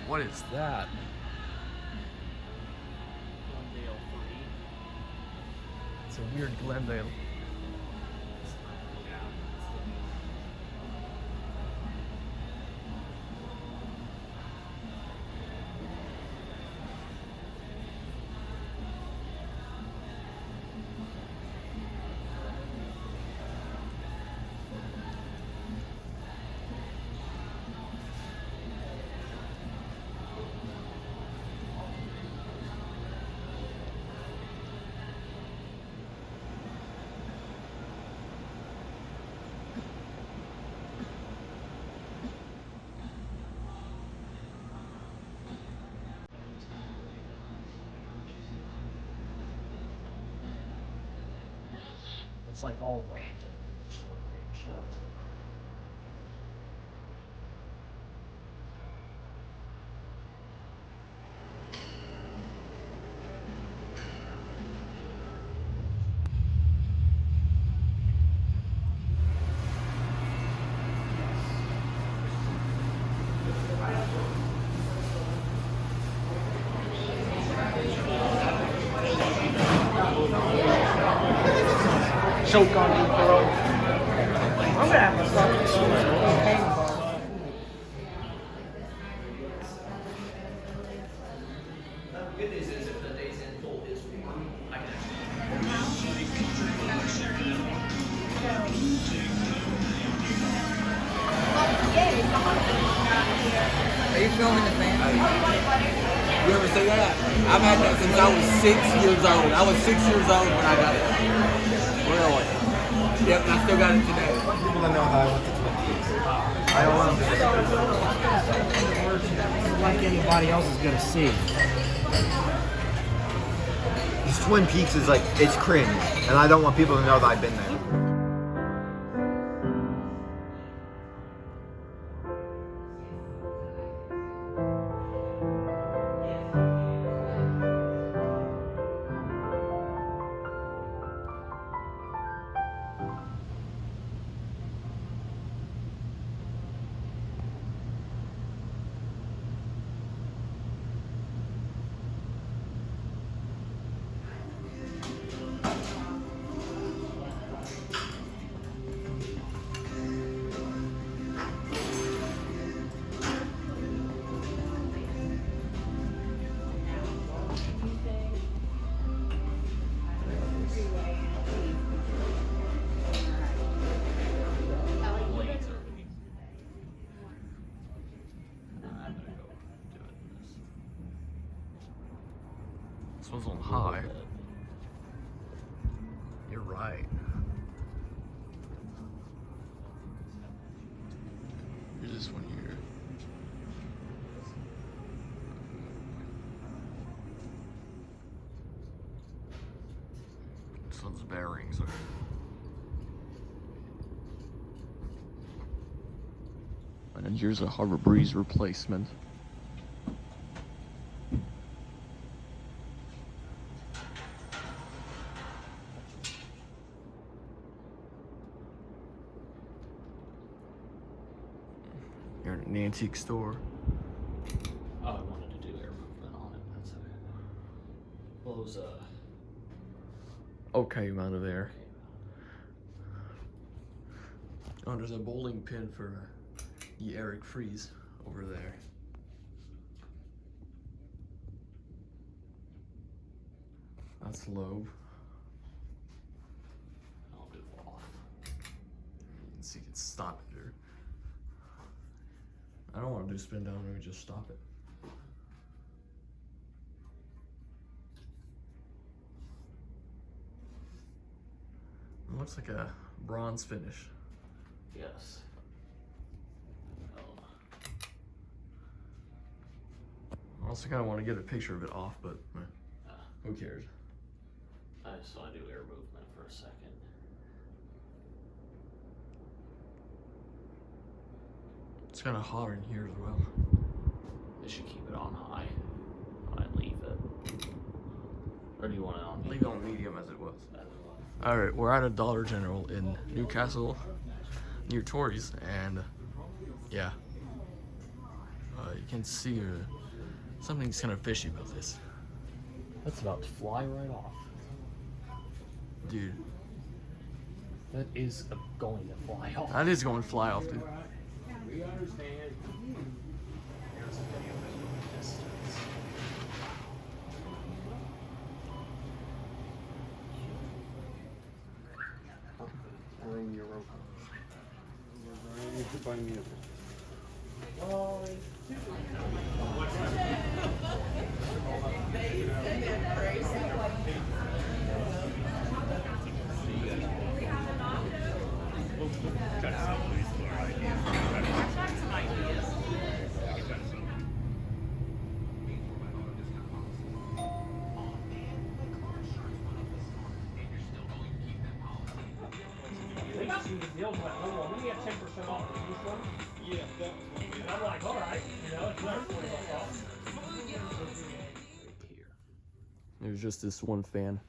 What is that? Glendale 3. It's a weird Glendale. It's like all of them. Choke on you, bro. I'm gonna have to start this cocaine bar. Good news is if the day's in full this week, I can Are you filming the fan? You ever see that? I've had that since I was 6 years old. I was 6 years old when I got it. Really? Yep, and I still got it today. People that know how I went to Twin Peaks. I don't want them to Like anybody else is gonna see. This Twin Peaks is like, it's cringe. And I don't want people to know that I've been there. This one's on high. You're right. Here's this one here. This one's bearings. And then here's a Harbor Breeze replacement. You're in an antique store. Oh, I wanted to do air movement on it. That's okay. Blows Okay amount of air. Oh, there's a bowling pin for the Eric Freeze over there. That's low. I'll do off. So you can stop it there. I don't want to do spin down, let me just stop it. It looks like a bronze finish. Yes. I also kind of want to get a picture of it off, but who cares? I just want to do air movement for a second. It's kind of hot in here as well. They should keep it on high. I'd leave it. Or do you want it on medium? Leave it on medium as it was. As it was. Alright, we're at a Dollar General in Newcastle, near Torrey's, and yeah. You can see something's kind of fishy about this. That's about to fly right off. Dude. That is going to fly off. That is going to fly off, dude. We understand. There's a video in the distance. Bring your rope. They got some good deals like, oh, we get 10% off the used one. Yeah, and I'm like, all right, you know, it's another $40 off. Right here. There's just this one fan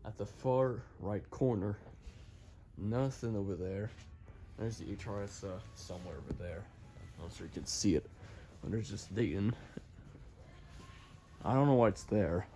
at the far right corner. Nothing over there. There's the HRS somewhere over there. I'm not sure you can see it, but there's just Dayton. I don't know why it's there.